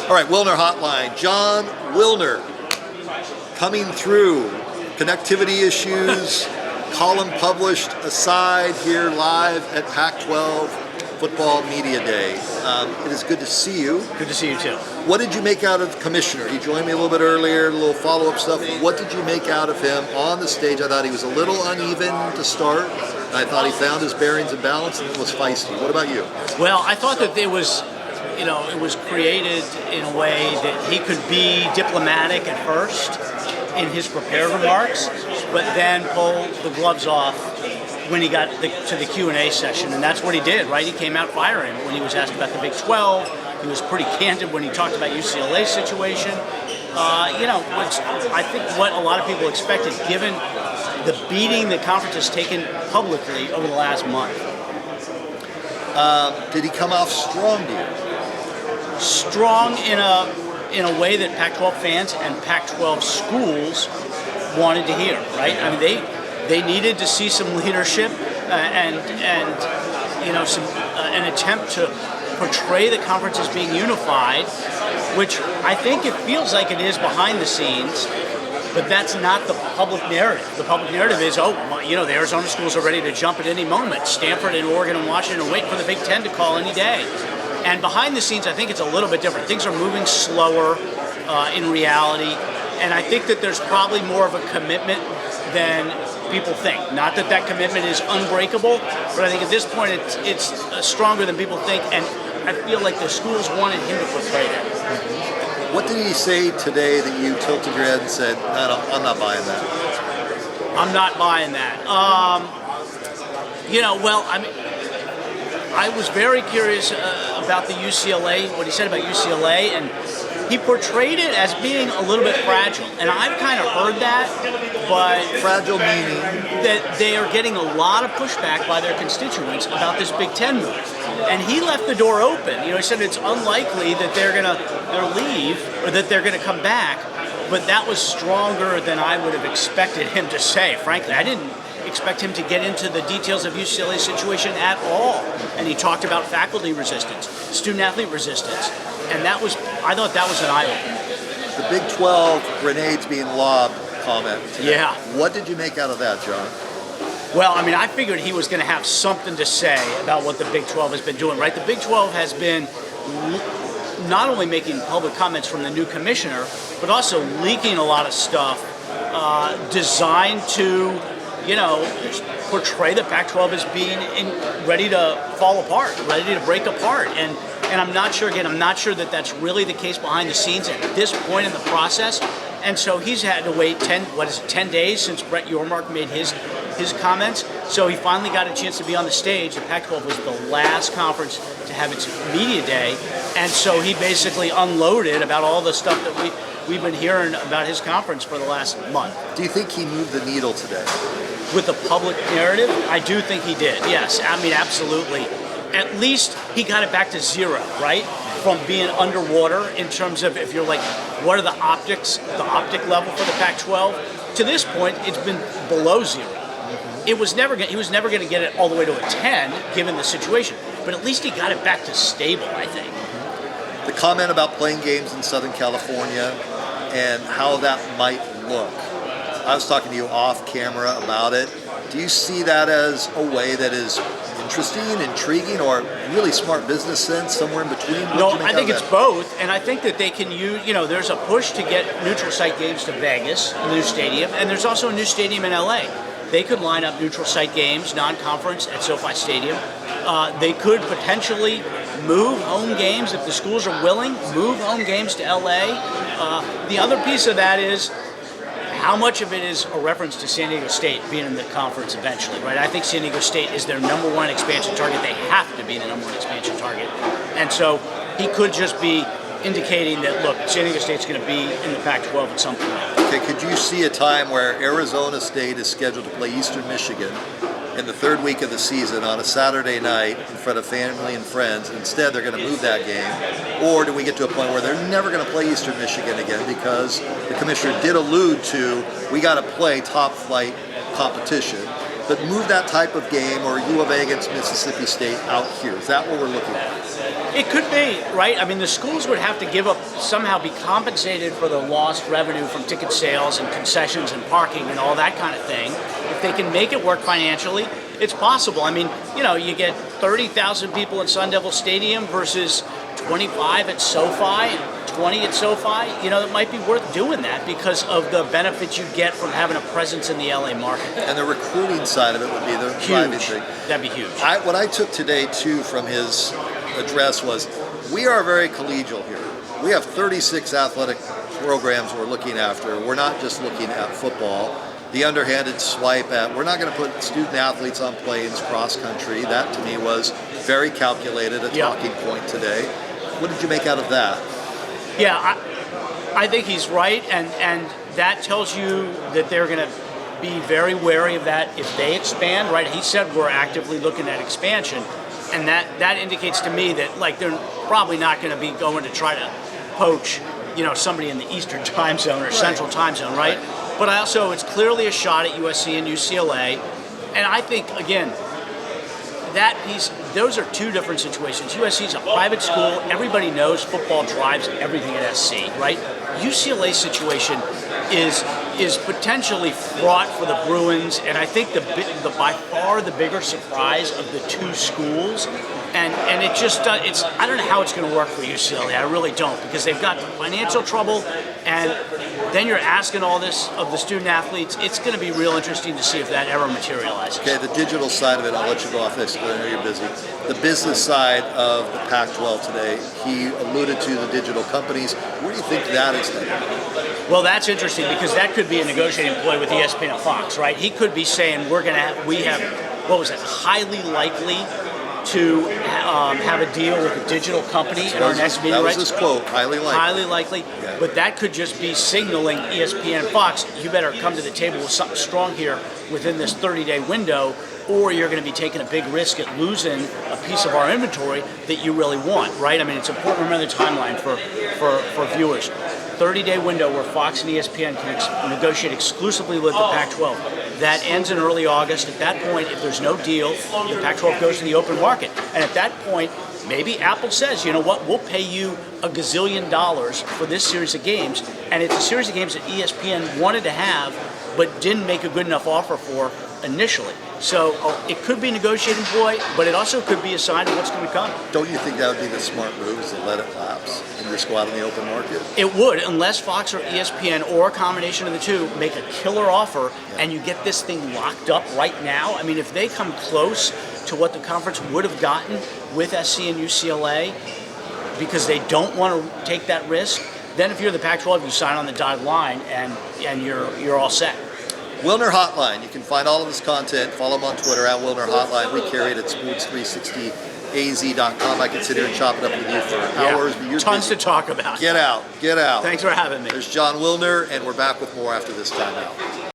All right, Wilner Hotline. John Wilner coming through. Connectivity issues, column published aside here live at Pac-12 Football Media Day. It is good to see you. Good to see you too. What did you make out of the commissioner? He joined me a little bit earlier, a little follow-up stuff. What did you make out of him on the stage? I thought he was a little uneven to start. I thought he found his bearings and balance and was feisty. What about you? Well, I thought that it was created in a way that he could be diplomatic at first in his prepared remarks, but then pull the gloves off when he got to the Q&A session, and that's what he did, right? He came out firing when he was asked about the Big 12. He was pretty candid when he talked about UCLA's situation. I think what a lot of people expected, given the beating the conference has taken publicly over the last month. Did he come off strong to you? Strong in a way that Pac-12 fans and Pac-12 schools wanted to hear, right? I mean, they needed to see some leadership and an attempt to portray the conference as being unified, which I think it feels like it is behind the scenes, but that's not the public narrative. The public narrative is, the Arizona schools are ready to jump at any moment. Stanford and Oregon and Washington are waiting for the Big Ten to call any day. And behind the scenes, I think it's a little bit different. Things are moving slower in reality, and I think that there's probably more of a commitment than people think. Not that that commitment is unbreakable, but I think at this point it's stronger than people think, and I feel like the schools wanted him to portray that. What did he say today that you tilted your head and said, no, I'm not buying that? I'm not buying that. I was very curious about the UCLA, what he said about UCLA, and he portrayed it as being a little bit fragile. And I've kind of heard that, but... Fragile meaning? That they are getting a lot of pushback by their constituents about this Big Ten move. And he left the door open. He said it's unlikely that they're going to leave or that they're going to come back, but that was stronger than I would have expected him to say, frankly. I didn't expect him to get into the details of UCLA's situation at all. And he talked about faculty resistance, student-athlete resistance, and I thought that was an eye-opener. The Big 12 grenades being lobbed comment today. Yeah. What did you make out of that, John? Well, I mean, I figured he was going to have something to say about what the Big 12 has been doing, right? The Big 12 has been not only making public comments from the new commissioner, but also leaking a lot of stuff designed to portray the Pac-12 as being ready to fall apart, ready to break apart. And I'm not sure that that's really the case behind the scenes at this point in the process. And so he's had to wait 10 days since Brett Yormark made his comments. So he finally got a chance to be on the stage. The Pac-12 was the last conference to have its media day. And so he basically unloaded about all the stuff that we've been hearing about his conference for the last month. Do you think he moved the needle today? With the public narrative, I do think he did. Yes, I mean, absolutely. At least he got it back to zero, right? From being underwater in terms of, if you're like, what are the optic level for the Pac-12? To this point, it's been below zero. He was never going to get it all the way to a 10, given the situation. But at least he got it back to stable, I think. The comment about playing games in Southern California and how that might look. I was talking to you off camera about it. Do you see that as a way that is interesting, intriguing, or really smart business sense, somewhere in between? No, I think it's both, and I think that they can use, there's a push to get neutral site games to Vegas, a new stadium, and there's also a new stadium in LA. They could line up neutral site games, non-conference, at SoFi Stadium. They could potentially move home games, if the schools are willing, move home games to LA. The other piece of that is, how much of it is a reference to San Diego State being in the conference eventually, right? I think San Diego State is their number one expansion target. They have to be the number one expansion target. And so he could just be indicating that, look, San Diego State's going to be in the Pac-12 at some point. Okay, could you see a time where Arizona State is scheduled to play Eastern Michigan in the third week of the season on a Saturday night in front of family and friends? Instead, they're going to move that game. Or do we get to a point where they're never going to play Eastern Michigan again because the commissioner did allude to, we got to play top flight competition, but move that type of game or U of A against Mississippi State out here? Is that what we're looking at? It could be, right? I mean, the schools would have to give up, somehow be compensated for the lost revenue from ticket sales and concessions and parking and all that kind of thing. If they can make it work financially, it's possible. I mean, you get 30,000 people at Sun Devil Stadium versus 25 at SoFi, 20 at SoFi. It might be worth doing that because of the benefits you get from having a presence in the LA market. And the recruiting side of it would be the driving thing. That'd be huge. What I took today, too, from his address was, we are very collegial here. We have 36 athletic programs we're looking after. We're not just looking at football. The underhanded swipe at, we're not going to put student athletes on planes cross country. That, to me, was very calculated, a talking point today. What did you make out of that? Yeah, I think he's right, and that tells you that they're going to be very wary of that if they expand, right? He said we're actively looking at expansion, and that indicates to me that they're probably not going to be going to try to poach, somebody in the Eastern time zone or Central time zone, right? But it's clearly a shot at USC and UCLA, and I think, again, that piece, those are two different situations. USC is a private school. Everybody knows football drives everything at SC, right? UCLA's situation is potentially fraught for the Bruins, and I think the by far the bigger surprise of the two schools. And it just I don't know how it's going to work for UCLA. I really don't, because they've got financial trouble, and then you're asking all this of the student athletes. It's going to be real interesting to see if that ever materializes. Okay, the digital side of it, I'll let you go off this because I know you're busy. The business side of the Pac-12 today, he alluded to the digital companies. Where do you think that is headed? Well, that's interesting because that could be a negotiating ploy with ESPN and Fox, right? He could be saying we have highly likely to have a deal with a digital company in our next meeting. That was his quote, highly likely. Highly likely, yeah. But that could just be signaling ESPN and Fox, you better come to the table with something strong here within this 30-day window, or you're going to be taking a big risk at losing a piece of our inventory that you really want, right? I mean, it's important to remember the timeline for viewers. 30-day window where Fox and ESPN can negotiate exclusively with the Pac-12. That ends in early August. At that point, if there's no deal, the Pac-12 goes to the open market. And at that point, maybe Apple says, you know what, we'll pay you $1 gazillion for this series of games. And it's a series of games that ESPN wanted to have, but didn't make a good enough offer for initially. So it could be a negotiating ploy, but it also could be a sign of what's going to come. Don't you think that would be the smart move, is to let it lapse and just go out in the open market? It would, unless Fox or ESPN or a combination of the two make a killer offer and you get this thing locked up right now. I mean, if they come close to what the conference would have gotten with SC and UCLA because they don't want to take that risk, then if you're the Pac-12, you sign on the dotted line and you're all set. Wilner Hotline. You can find all of his content. Follow him on Twitter at Wilner Hotline. We carry it at sports360az.com. I can sit here and chop it up with you for hours. But you're tons busy. to talk about. Get out. Get out. Thanks for having me. There's John Wilner, and we're back with more after this timeout.